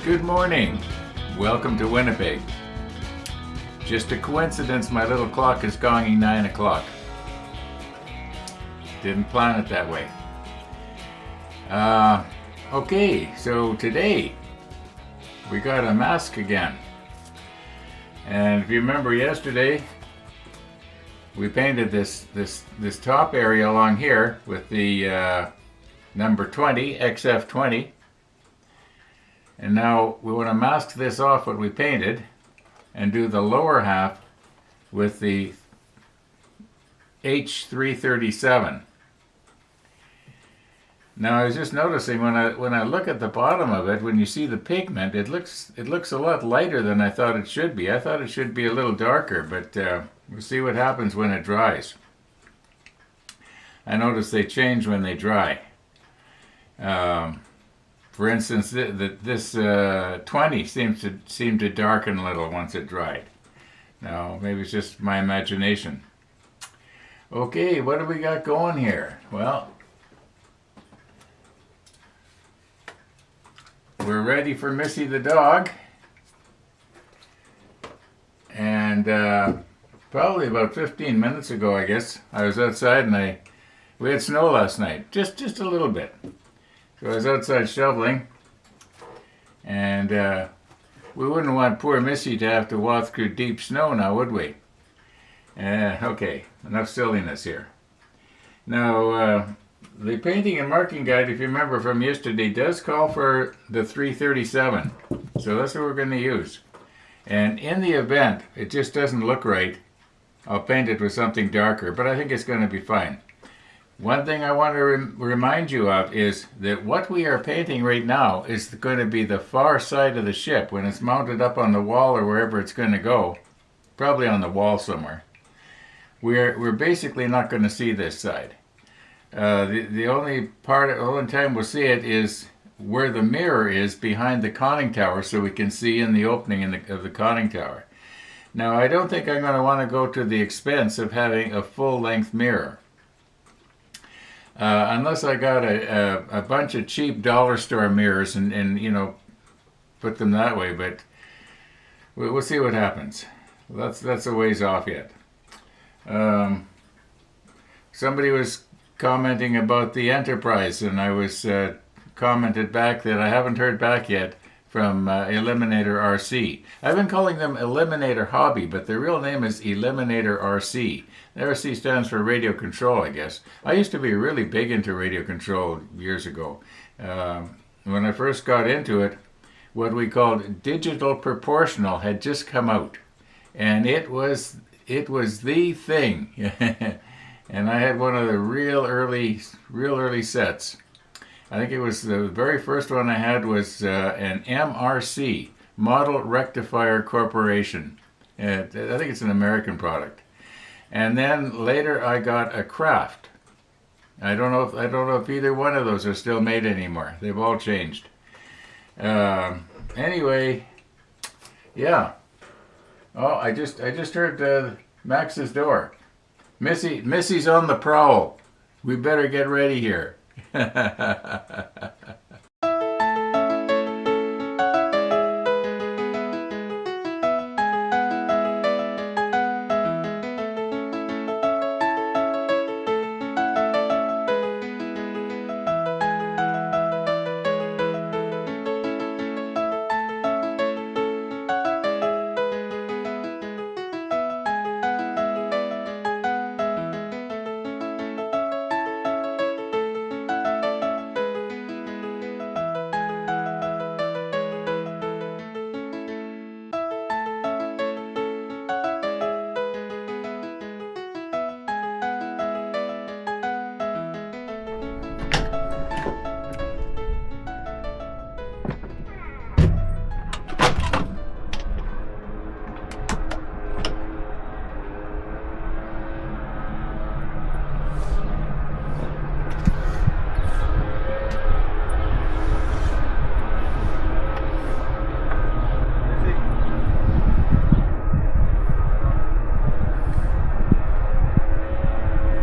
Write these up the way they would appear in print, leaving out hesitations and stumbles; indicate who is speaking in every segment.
Speaker 1: Good morning. Welcome to Winnipeg. Just a coincidence my little clock is gonging 9 o'clock. Didn't plan it that way. Okay, so today we got a mask again. And if you remember yesterday, we painted this top area along here with the number 20, XF20. And now we want to mask this off what we painted and do the lower half with the H337. Now I was just noticing when I look at the bottom of it, when you see the pigment, it looks a lot lighter than I thought it should be. I thought it should be a little darker, but we'll see what happens when it dries. I notice they change when they dry. For instance, this 20 seemed to darken a little once it dried. Now, maybe it's just my imagination. Okay, what do we got going here? Well, we're ready for Missy the dog. And probably about 15 minutes ago, I guess, I was outside and we had snow last night, just a little bit. So I was outside shoveling, and we wouldn't want poor Missy to have to walk through deep snow now, would we? Okay, enough silliness here. Now, the painting and marking guide, if you remember from yesterday, does call for the 337. So that's what we're going to use. And in the event it just doesn't look right, I'll paint it with something darker, but I think it's going to be fine. One thing I want to remind you of is that what we are painting right now is going to be the far side of the ship when it's mounted up on the wall or wherever it's going to go, probably on the wall somewhere. We're basically not going to see this side. The only time we'll see it is where the mirror is behind the conning tower, so we can see in the opening of the conning tower. Now, I don't think I'm going to want to go to the expense of having a full-length mirror. Unless I got a bunch of cheap dollar store mirrors and you know, put them that way, but we'll see what happens. That's a ways off yet. Somebody was commenting about the Enterprise, and I was commented back that I haven't heard back yet from Eliminator RC. I've been calling them Eliminator Hobby, but their real name is Eliminator RC. The RC stands for radio control, I guess. I used to be really big into radio control years ago. When I first got into it, what we called digital proportional had just come out, and it was the thing. And I had one of the real early sets. I think it was the very first one I had was an MRC, Model Rectifier Corporation. I think it's an American product. And then later I got a Kraft. I don't know if either one of those are still made anymore. They've all changed. Anyway, yeah. Oh, I just heard Max's door. Missy's on the prowl. We better get ready here.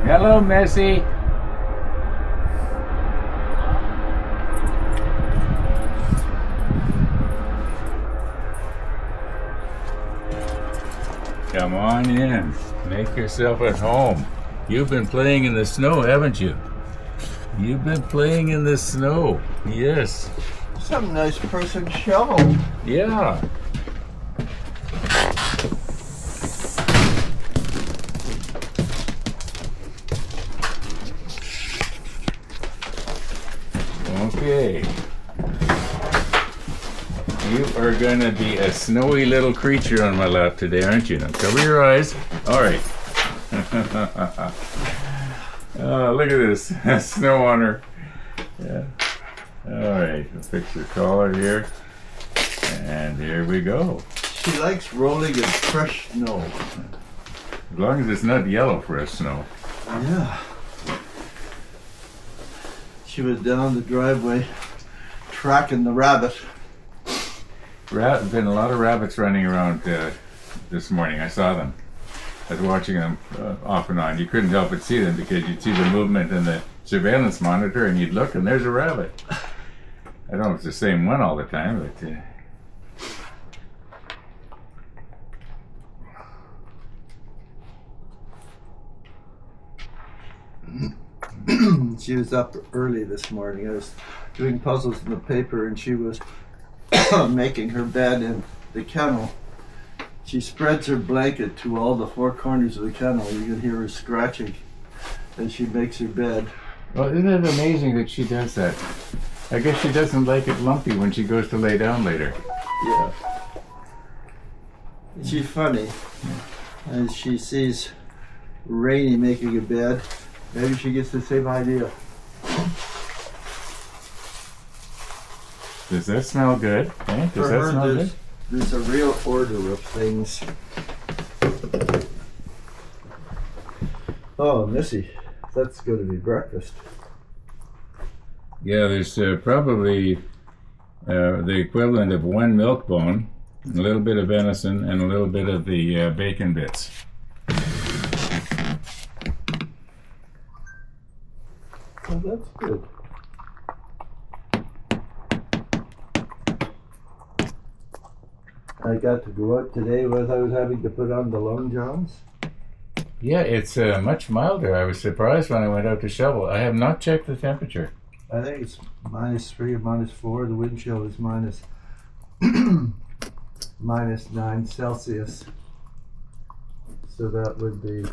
Speaker 1: Hello, Missy. Come on in. Make yourself at home. You've been playing in the snow, haven't you? You've been playing in the snow. Yes.
Speaker 2: Some nice person shoveled.
Speaker 1: Yeah. Okay. You are going to be a snowy little creature on my lap today, aren't you? Now cover your eyes. All right. Oh, look at this. Snow on her. Yeah. All right. We'll fix your collar here. And here we go.
Speaker 2: She likes rolling in fresh snow.
Speaker 1: As long as it's not yellow fresh snow.
Speaker 2: Yeah. She was down the driveway tracking the rabbit.
Speaker 1: Been a lot of rabbits running around this morning. I saw them. I was watching them off and on. You couldn't help but see them because you'd see the movement in the surveillance monitor and you'd look and there's a rabbit. I don't know if it's the same one all the time, but...
Speaker 2: She was up early this morning. I was doing puzzles in the paper and she was making her bed in the kennel. She spreads her blanket to all the four corners of the kennel. You can hear her scratching as she makes her bed.
Speaker 1: Well, isn't it amazing that she does that? I guess she doesn't like it lumpy when she goes to lay down later.
Speaker 2: Yeah. She's funny. As she sees Rainy making a bed, maybe she gets the same idea.
Speaker 1: Does that smell good? Eh? Does
Speaker 2: For
Speaker 1: that
Speaker 2: her,
Speaker 1: smell good?
Speaker 2: there's a real order of things. Oh, Missy, that's going to be breakfast.
Speaker 1: Yeah, there's probably the equivalent of one milk bone, a little bit of venison, and a little bit of the bacon bits.
Speaker 2: Oh, that's good. I got to go out today without having to put on the long johns.
Speaker 1: Yeah, it's much milder. I was surprised when I went out to shovel. I have not checked the temperature.
Speaker 2: I think it's -3 or -4. The wind chill is -9 Celsius. So that would be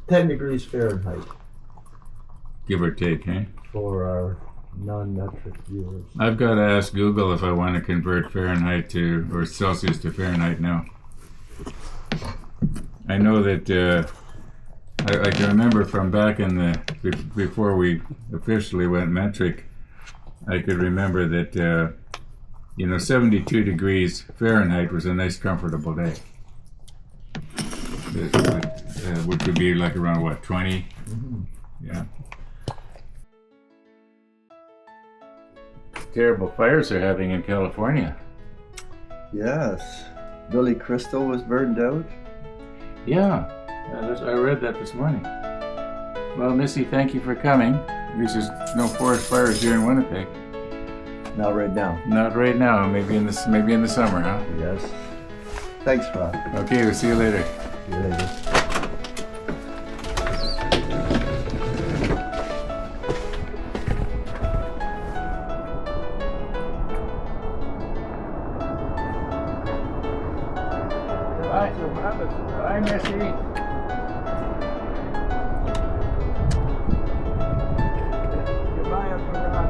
Speaker 2: 10 degrees Fahrenheit
Speaker 1: Give or take, eh?
Speaker 2: for our non-metric viewers.
Speaker 1: I've got to ask Google if I want to convert Fahrenheit to, or Celsius to Fahrenheit now. I know that I can remember from back in the, before we officially went metric, I could remember that, 72 degrees Fahrenheit was a nice comfortable day. Which would be like around what, 20?
Speaker 2: Mm-hmm.
Speaker 1: Yeah. Terrible fires they're having in California.
Speaker 2: Yes. Billy Crystal was burned out.
Speaker 1: Yeah, I read that this morning. Well, Missy, thank you for coming. At least there's no forest fires here in Winnipeg.
Speaker 2: Not right now.
Speaker 1: Not right now. Maybe in the summer, huh?
Speaker 2: Yes. Thanks, Ron.
Speaker 1: Okay, we'll see you later.
Speaker 2: See you later.
Speaker 1: Bye, Missy.
Speaker 2: Goodbye, Uncle Ron.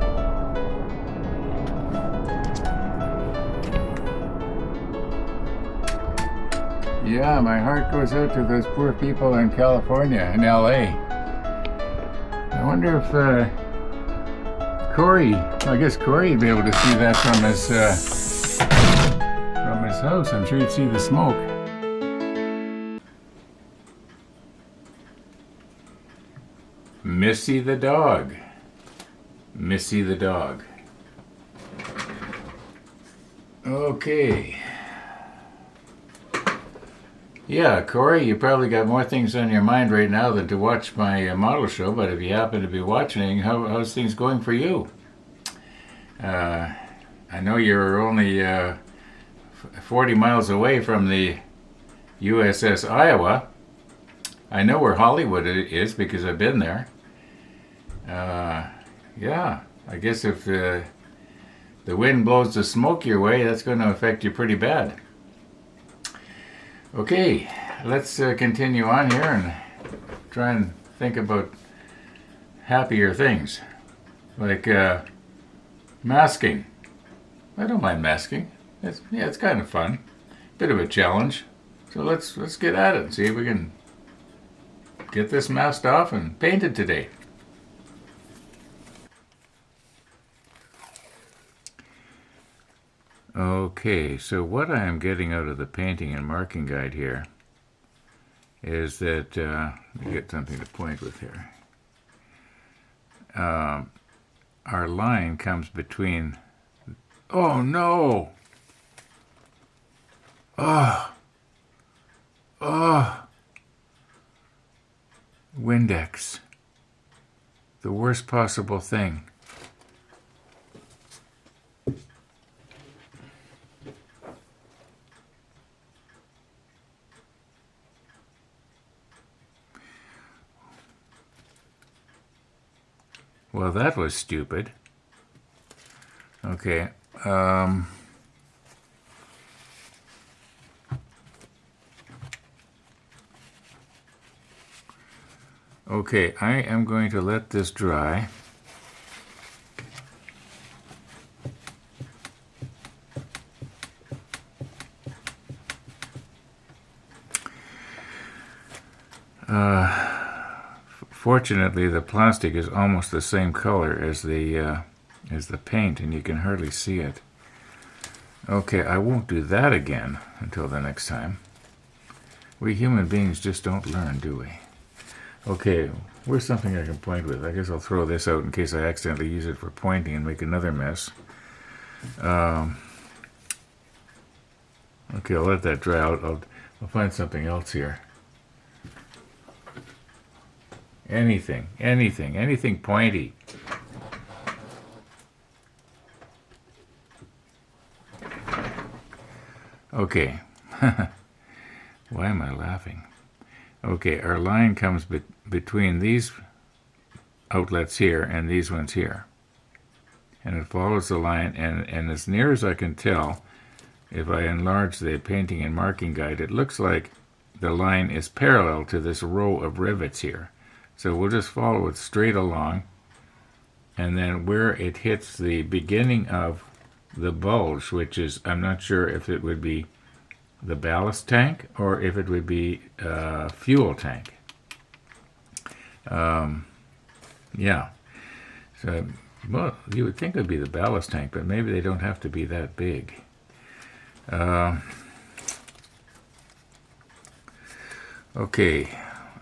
Speaker 1: Yeah, my heart goes out to those poor people in California, in LA. I wonder if Corey, I guess Corey would be able to see that from his house. I'm sure he'd see the smoke. Missy the dog. Missy the dog. Okay. Yeah, Corey, you probably got more things on your mind right now than to watch my model show, but if you happen to be watching, how's things going for you? I know you're only 40 miles away from the USS Iowa. I know where Hollywood is because I've been there. Yeah, I guess if the wind blows the smoke your way, that's going to affect you pretty bad. Okay, let's continue on here and try and think about happier things, like masking. I don't mind masking. It's kind of fun, bit of a challenge. So let's get at it and see if we can get this masked off and painted today. Okay, so what I am getting out of the painting and marking guide here is that, let me get something to point with here. Our line comes between, oh no! Windex. The worst possible thing. Well, that was stupid. Okay. Okay, I am going to let this dry. Fortunately, the plastic is almost the same color as the paint, and you can hardly see it. Okay, I won't do that again until the next time. We human beings just don't learn, do we? Okay, where's something I can point with? I guess I'll throw this out in case I accidentally use it for pointing and make another mess. Okay, I'll let that dry out. I'll find something else here. Anything pointy. Okay. Why am I laughing? Okay, our line comes between these outlets here and these ones here. And it follows the line, and as near as I can tell, if I enlarge the painting and marking guide, it looks like the line is parallel to this row of rivets here. So we'll just follow it straight along, and then where it hits the beginning of the bulge, which is, I'm not sure if it would be the ballast tank or if it would be a fuel tank. Yeah. So, well, you would think it would be the ballast tank, but maybe they don't have to be that big. Okay.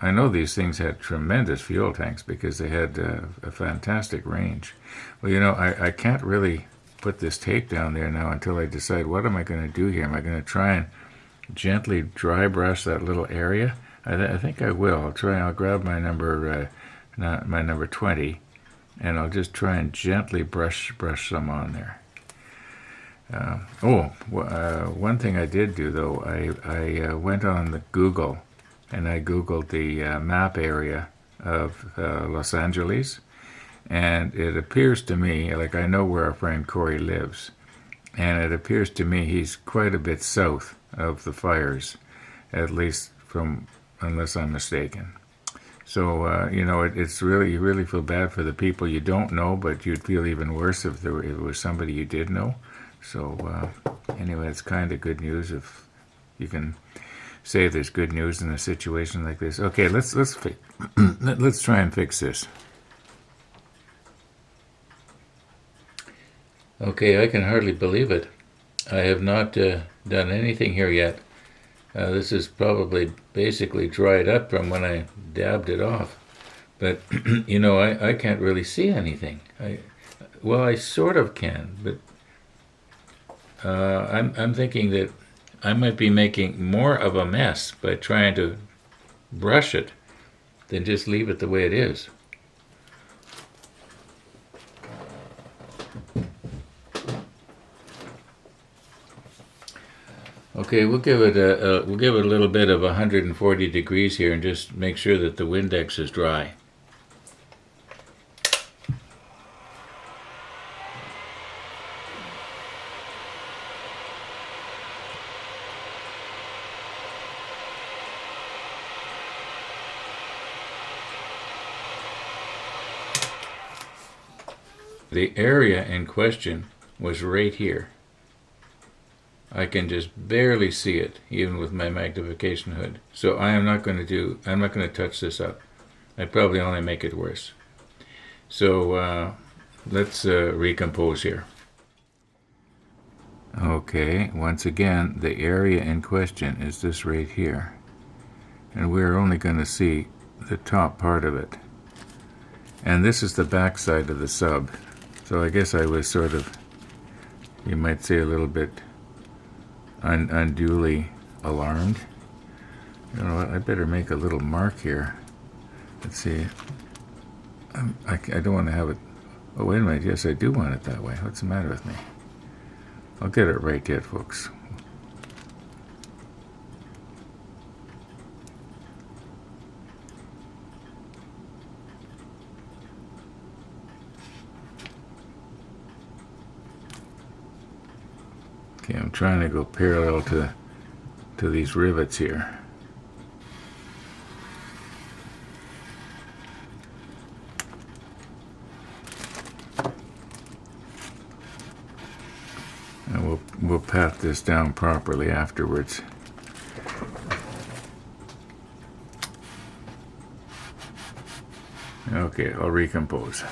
Speaker 1: I know these things had tremendous fuel tanks because they had a fantastic range. Well, you know, I can't really put this tape down there now until I decide what am I going to do here. Am I going to try and gently dry brush that little area? I think I will. I'll grab my number 20, and I'll just try and gently brush some on there. One thing I did do though, I went on the Google. And I Googled the map area of Los Angeles, and it appears to me, like I know where our friend Corey lives, and it appears to me he's quite a bit south of the fires, at least unless I'm mistaken. So, you know, it's really, you really feel bad for the people you don't know, but you'd feel even worse if it was somebody you did know. So, anyway, it's kind of good news if you can say there's good news in a situation like this. Okay, let's try and fix this. Okay, I can hardly believe it. I have not done anything here yet. This is probably basically dried up from when I dabbed it off. But, you know, I can't really see anything. I sort of can, but I'm thinking that I might be making more of a mess by trying to brush it than just leave it the way it is. Okay, we'll give it a little bit of 140 degrees here and just make sure that the Windex is dry. The area in question was right here. I can just barely see it, even with my magnification hood. So I'm not going to touch this up. I'd probably only make it worse. So let's recompose here. Okay, once again, the area in question is this right here. And we're only going to see the top part of it. And this is the back side of the sub. So I guess I was sort of, you might say, a little bit unduly alarmed. You know what, I better make a little mark here. Let's see. I don't want to have it. Oh, wait a minute. Yes, I do want it that way. What's the matter with me? I'll get it right yet, folks. Okay, I'm trying to go parallel to these rivets here. And we'll pat this down properly afterwards. Okay, I'll recompose.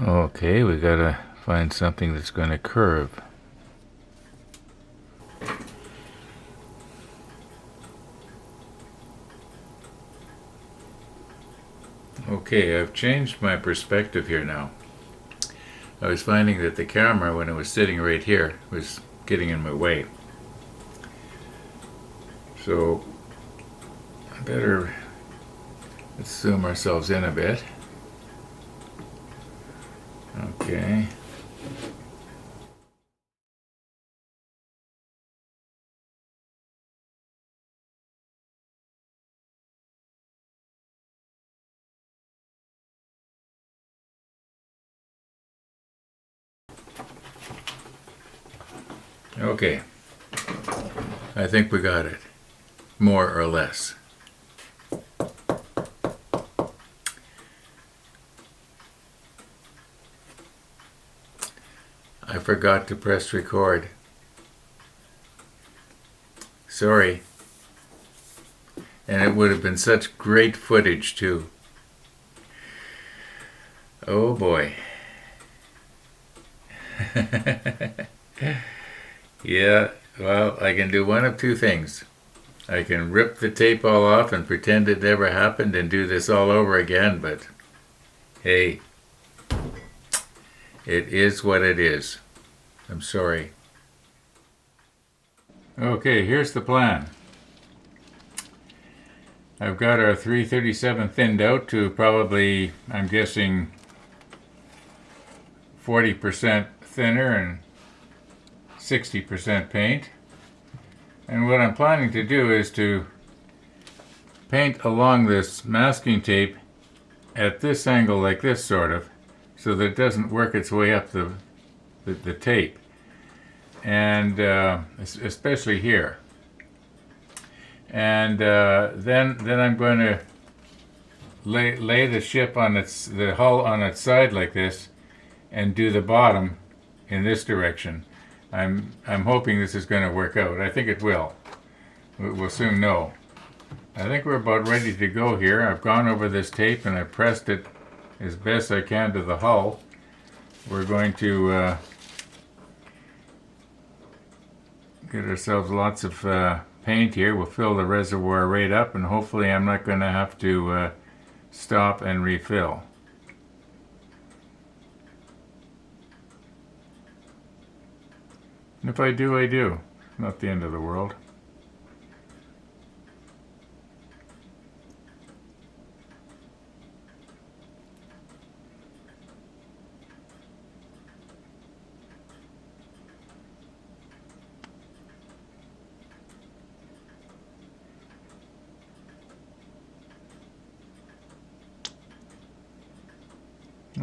Speaker 1: Okay, we gotta find something that's going to curve. Okay, I've changed my perspective here now. I was finding that the camera, when it was sitting right here, was getting in my way. So I better let's zoom ourselves in a bit. Okay. Okay. I think we got it. More or less. I forgot to press record. Sorry. And it would have been such great footage too. Oh boy. Yeah, well, I can do one of two things. I can rip the tape all off and pretend it never happened and do this all over again, but hey, it is what it is. I'm sorry. Okay, here's the plan. I've got our 337 thinned out to probably, I'm guessing, 40% thinner and 60% paint. And what I'm planning to do is to paint along this masking tape at this angle like this sort of, so that it doesn't work its way up the tape. And especially here. And then I'm going to lay the ship on the hull on its side like this and do the bottom in this direction. I'm hoping this is going to work out. I think it will. We'll soon know. I think we're about ready to go here. I've gone over this tape and I pressed it as best I can to the hull. We're going to get ourselves lots of paint here. We'll fill the reservoir right up, and hopefully I'm not going to have to stop and refill. And if I do, I do. Not the end of the world.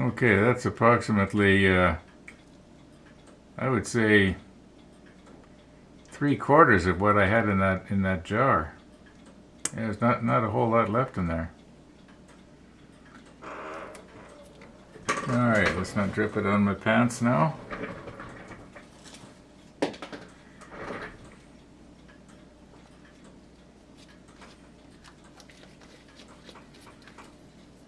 Speaker 1: Okay, that's approximately, I would say, 3/4 of what I had in that jar. Yeah, there's not a whole lot left in there. All right, let's not drip it on my pants now.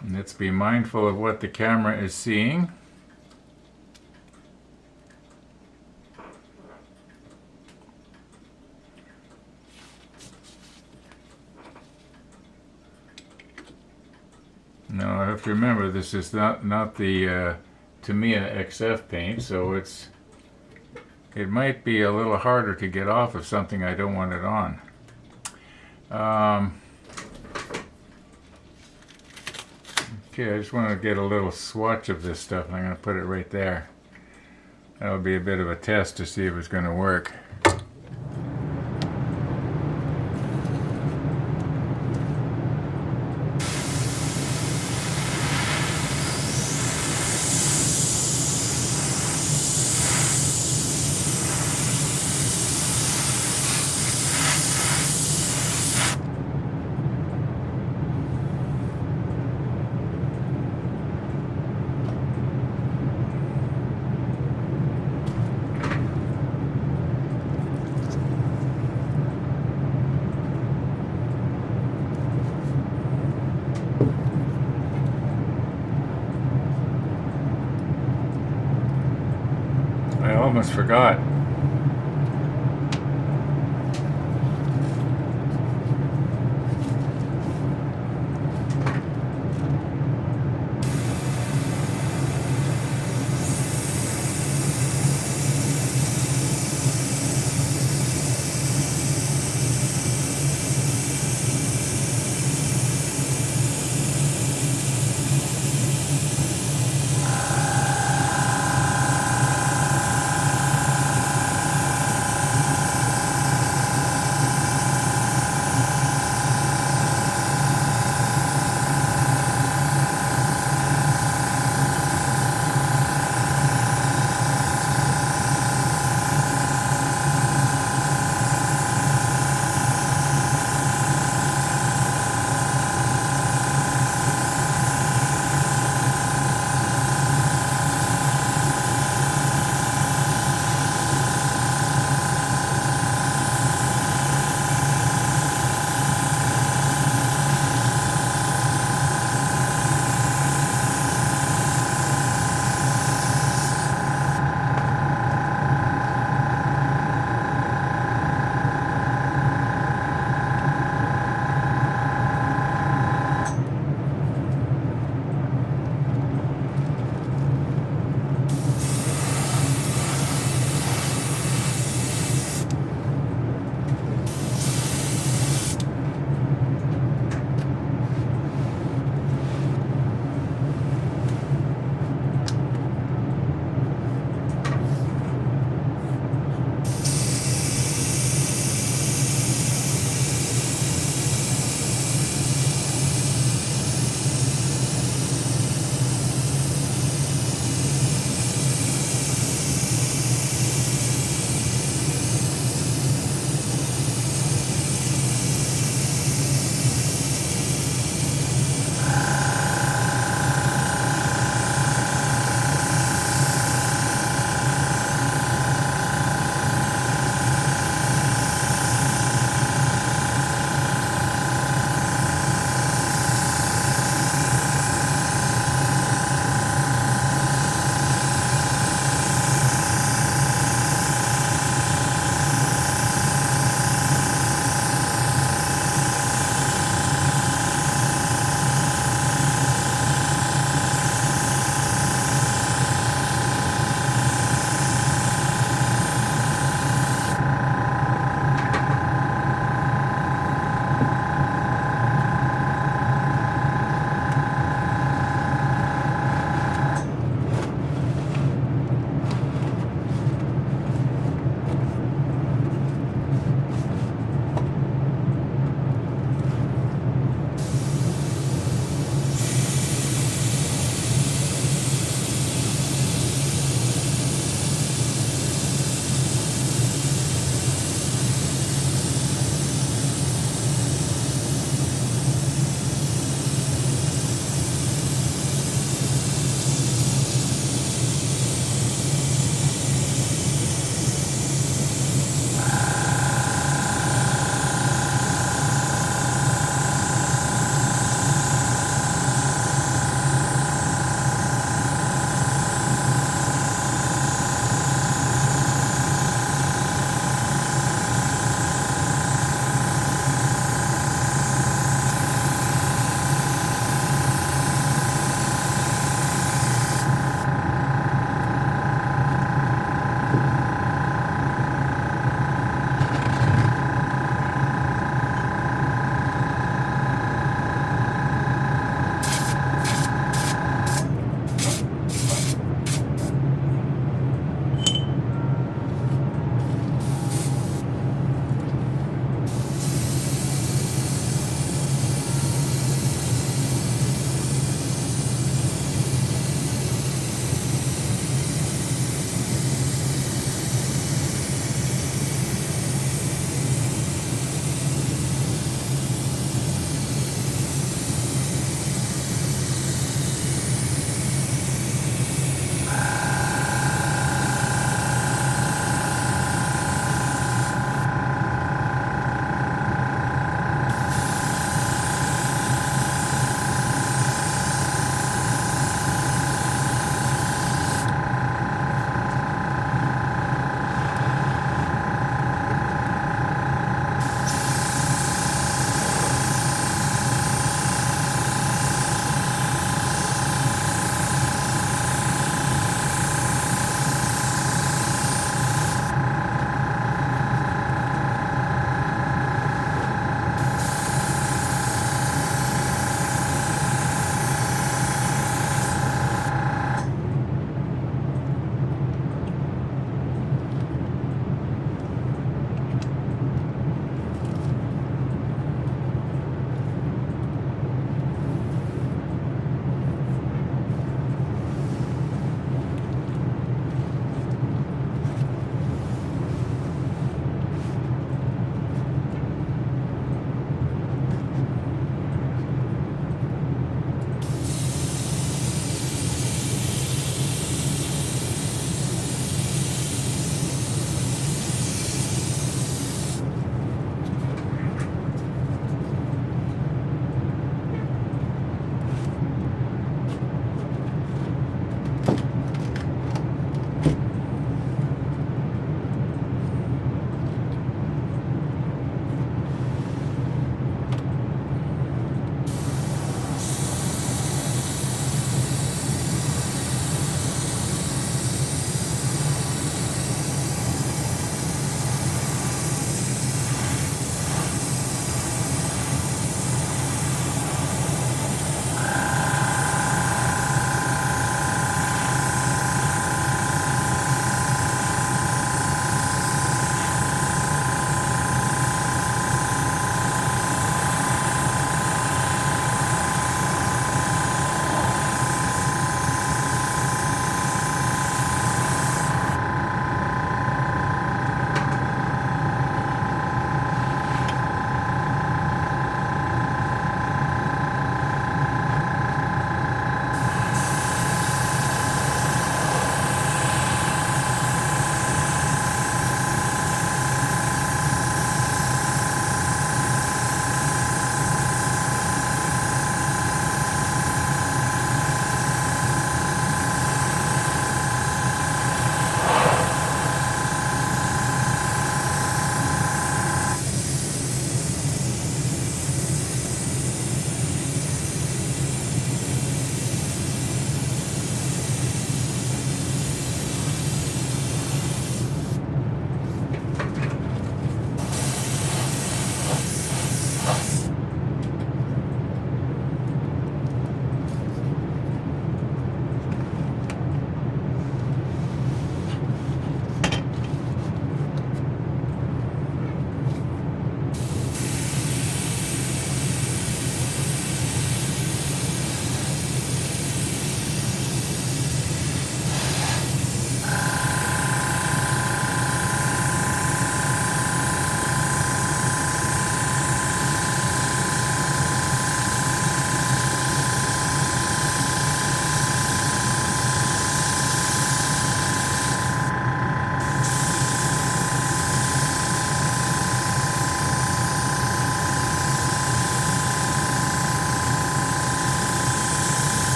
Speaker 1: And let's be mindful of what the camera is seeing. Now I have to remember this is not the Tamiya XF paint, so it might be a little harder to get off of something I don't want it on. Okay, I just want to get a little swatch of this stuff, and I'm going to put it right there. That'll be a bit of a test to see if it's going to work. I almost forgot.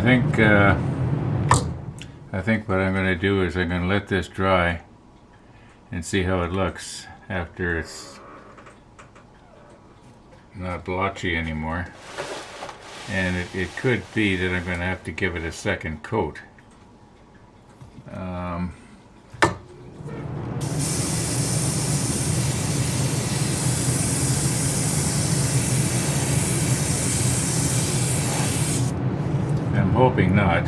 Speaker 1: I think what I'm going to do is I'm going to let this dry and see how it looks after it's not blotchy anymore. And it could be that I'm going to have to give it a second coat. I'm hoping not.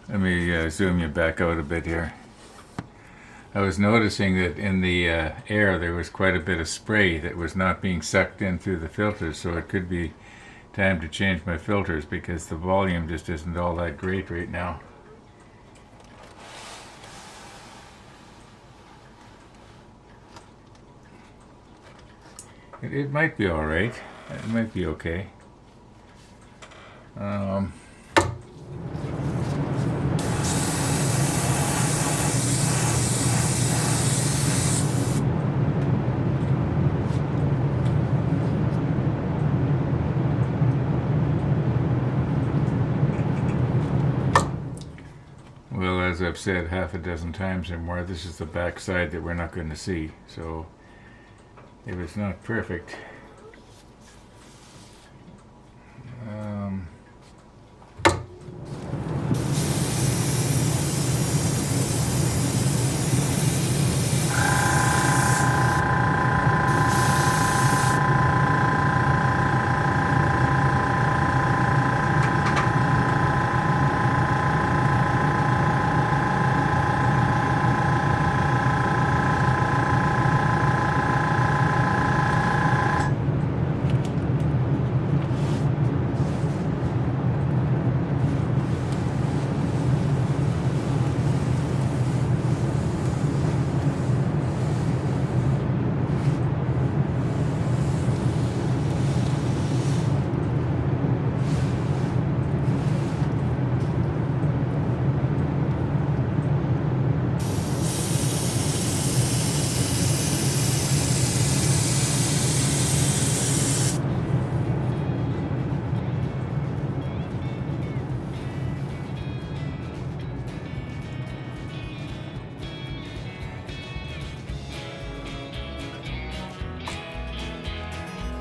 Speaker 1: Let me zoom you back out a bit here. I was noticing that in the air there was quite a bit of spray that was not being sucked in through the filters, so it could be time to change my filters because the volume just isn't all that great right now. It might be all right. It might be okay. Well, as I've said half a dozen times or more, this is the back side that we're not going to see. So if it's not perfect,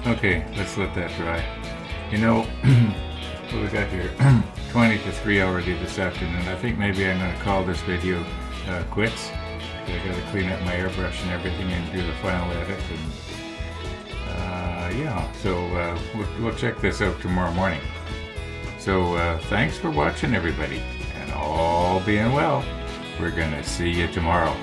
Speaker 1: okay, let's let that dry. You know, what we got here? 20 to 3 already this afternoon. I think maybe I'm going to call this video quits. I got to clean up my airbrush and everything and do the final edit. And yeah, so we'll check this out tomorrow morning. So thanks for watching, everybody, and all being well, we're going to see you tomorrow.